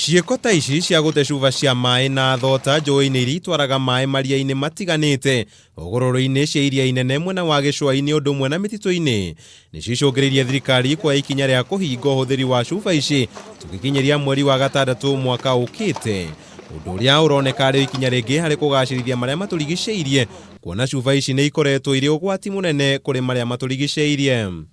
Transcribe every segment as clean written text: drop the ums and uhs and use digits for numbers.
Ciĩko ta ici cia gũte cuba cia maĩ na thota njũĩ-inĩ iria itwaraga maĩ maria-inĩ matiganĩte hũgũrũrũ-inĩ cia iria inene mwena wa gĩcũa-inĩ ũndũ ũmwe na mĩtitũ-inĩ nĩcicũngĩrĩirie thirikari kuoya ikinya rĩa kũhinga ũhũthĩri wa cuba ici tũgĩkinyĩria mweri wa gatandatũ mwaka ũkĩte, ũndũ ũrĩa ũroneka arĩ ikinya rĩngĩ harĩ kũgacĩrithia marĩa matũrigicĩirie, kuona cuba ici nĩ ikoretwo irĩ ũgwati mũnene kũrĩ marĩa matũrigicĩirie.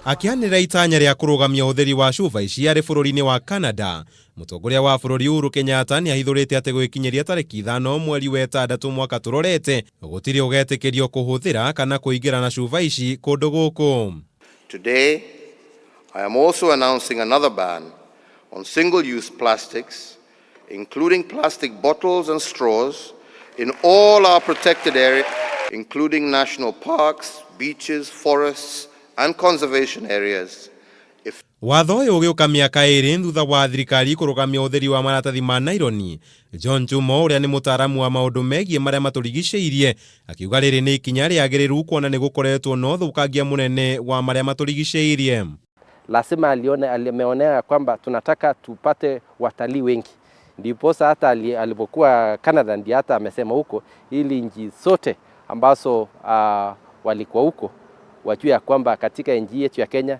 Akĩanĩrĩra itanya rĩa kũrũgamia ũhũthĩri wa cuba ici arĩ bũrũri-inĩ wa Canada, mũtongoria wa bũrũri Uhuru Kenyatta nĩahithũrĩte atĩ gwĩkinyĩria tarĩki 5 mweri wa ĩtandatũ mwaka tũrorete gũtirĩ ũgetĩkĩrio kũhũthĩra kana kũingĩra na cuba ici kũndũ gũkũ. Today, I am also announcing another ban on single-use plastics, including plastic bottles and straws, in all our protected areas, including national parks, beaches, forests, and conservation areas. Watho ũyũ ũgĩũka mĩaka ĩrĩ thutha wa thirikari kũrũgamia ũhũthĩri wa maratathi ma naironi. John Chumo ũrĩa nĩ mũtaaramu wa maũndũ megiĩ marĩa matũrigicĩirie akiuga rĩrĩ nĩ ikinya rĩagĩrĩru kuona nĩ gũkoretwo na ũthũkangia mũnene wa marĩa matũrigicĩirie. Lazima ameonea kwamba tunataka tupate watalii wengi, ndiposa hata alipokuwa Canada ndiye hata amesema huko ili nchi zote ambazo walikuwa huko wajue ya kwamba katika nchi yetu ya Kenya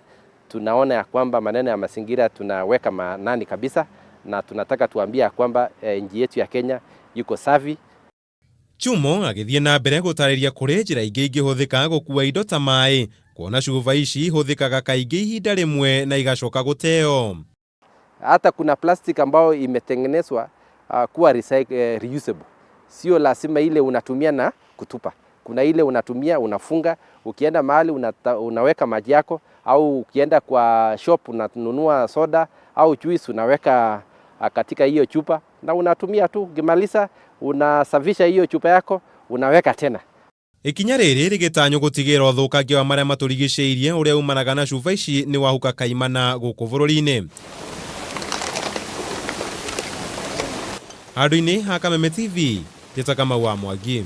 tunaona ya kwamba maneno ya mazingira tunaweka maanani kabisa, na tunataka tuambie ya kwamba nchi yetu ya Kenya yuko safi. Chumo agĩthiĩ na mbere gũtarĩria kũrĩ njĩra ingĩ ingĩhũthĩka gũkua indo ta maĩ, kuona cuba ici ihũthĩkaga kaingĩ ihinda rĩmwe na igacoka gũteo. Hata kuna plastic ambayo imetengenezwa kuwa reusable. Sio lazima ile unatumia na kutupa. Kuna ile unatumia unafunga, ukienda mahali unaweka maji yako, au ukienda kwa shop unanunua soda au juice unaweka katika hiyo chupa na unatumia tu, ukimaliza unasafisha hiyo chupa yako unaweka tena. Ikinya rĩrĩ rĩgĩtanywo gũtigĩra ũthũkangia wa marĩa matũrigicĩirie ũrĩa umanaga na cuba ici nĩ wahuka kaimana gũkũ bũrũri-inĩ. Handũ-inĩ ha Kameme TV, Njĩta Kamau wa Mwangi.